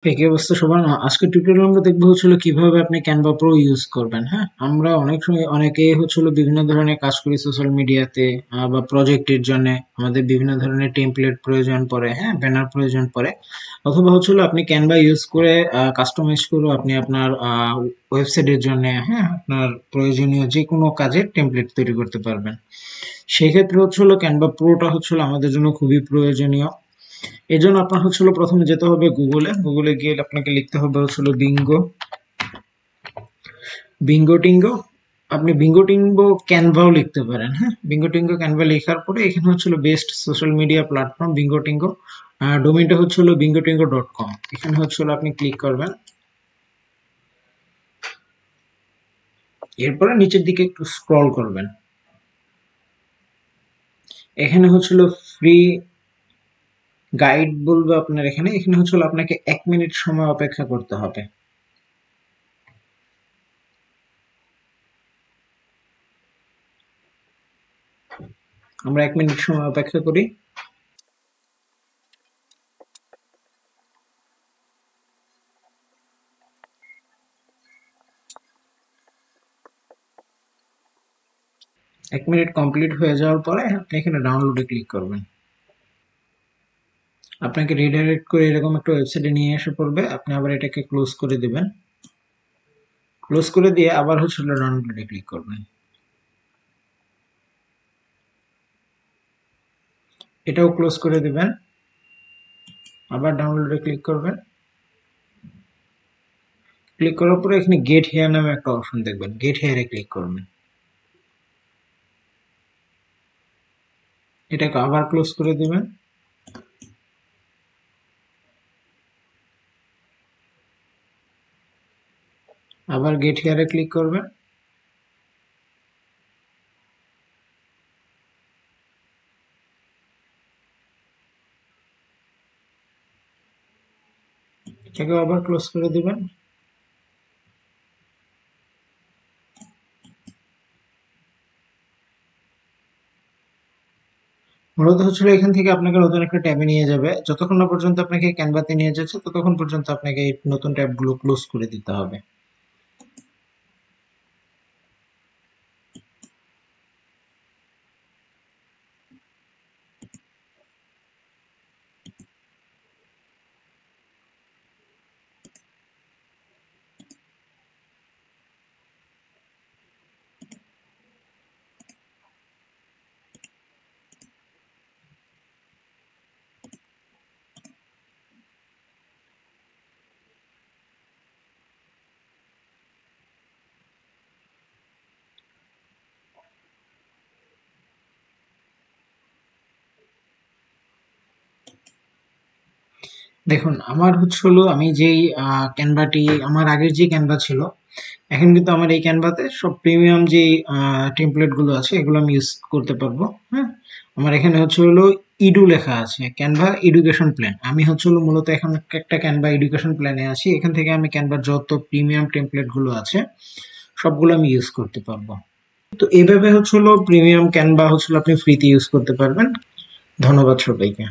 কি অবস্থা সবার? আজকে টিউটোরিয়াল আমরা দেখবো হচ্ছিল কিভাবে আপনি ক্যানভা প্রো ইউজ করবেন। হ্যাঁ, আমরা অনেক সময় অনেকেই হচ্ছিল বিভিন্ন ধরনের কাজ করি সোশ্যাল মিডিয়াতে বা প্রজেক্টের জন্য আমাদের বিভিন্ন ধরনের টেমপ্লেট প্রয়োজন পড়ে, হ্যাঁ, ব্যানার প্রয়োজন পড়ে, অথবা হচ্ছিল আপনি ক্যানভা ইউজ করে কাস্টমাইজ করে আপনি আপনার ওয়েবসাইটের জন্য, হ্যাঁ, আপনার প্রয়োজনীয় যে কোনো কাজের টেমপ্লেট তৈরি করতে পারবেন। সেক্ষেত্রে হচ্ছিল ক্যানভা প্রোটা হচ্ছিল আমাদের জন্য খুবই প্রয়োজনীয়। এর জন্য আপনার হচ্ছিল প্রথমে যেতে হবে গুগলে গিয়ে আপনাকে লিখতে হবে হচ্ছিল বিঙ্গো বিঙ্গো টিঙ্গো। আপনি বিঙ্গো টিঙ্গো ক্যানভাও লিখতে পারেন। হ্যাঁ, বিঙ্গো টিঙ্গো ক্যানভা লেখার পরে এখানে হচ্ছিল best social media platform Bingo Tingo. ডোমেইনটা হচ্ছিল bingotingo.com। এখানে হচ্ছিল আপনি ক্লিক করবেন। এরপরে নিচের দিকে একটু স্ক্রল করবেন। এখানে হচ্ছিল ফ্রি গাইড বলবে আপনার। এখানে হচ্ছিল আপনাকে 1 মিনিট সময় অপেক্ষা করতে হবে। আমরা 1 মিনিট সময় অপেক্ষা করি। এক মিনিট কমপ্লিট হয়ে যাওয়ার পরে আপনি এখানে ডাউনলোডে ক্লিক করবেন। আপনাকে রিডাইরেক্ট করে এরকম একটা ওয়েবসাইটে নিয়ে এসে পড়বে। আপনি আবার এটাকে ক্লোজ করে দিবেন। ক্লোজ করে দিয়ে আবার হচ্ছিল ডাউনলোডে ক্লিক করবেন। এটাও ক্লোজ করে দিবেন। আবার ডাউনলোডে ক্লিক করবেন। ক্লিক করার পরে এখানে গেট হেয়ার নামে একটা অপশন দেখবেন। গেট হেয়ারে ক্লিক করবেন। এটাকে আবার ক্লোজ করে দিবেন। আবার গেট হেয়ারে ক্লিক করবেন। এটাকে আবার ক্লোজ করে দিবেন। মূলত হচ্ছিল এখান থেকে আপনাকে নতুন একটা ট্যাবে নিয়ে যাবে। যতক্ষণ না পর্যন্ত আপনাকে ক্যানভাতে নিয়ে যাচ্ছে ততক্ষণ পর্যন্ত আপনাকে এই নতুন ট্যাবগুলো ক্লোজ করে দিতে হবে। দেখুন, আমার হচ্ছে হলো আমি যেই ক্যানভাটি আমার আগের যে ক্যানভা ছিল, এখন কিন্তু আমার এই ক্যানভাতে সব প্রিমিয়াম যে টেমপ্লেট গুলো আছে এগুলো আমি ইউজ করতে পারবো। হ্যাঁ, আমার এখানে হচ্ছে হলো ইডু লেখা আছে, ক্যানভা এডুকেশন প্ল্যান। আমি হচ্ছে হলো মূলত এখন একটা ক্যানভা এডুকেশন প্ল্যানে আছি। এখান থেকে আমি ক্যানভার যত প্রিমিয়াম টেমপ্লেট গুলো আছে সবগুলো আমি ইউজ করতে পারবো। তো এইভাবে হচ্ছে হলো প্রিমিয়াম ক্যানভা হচ্ছে হলো আপনি ফ্রিতে ইউজ করতে পারবেন। ধন্যবাদ সবাইকে।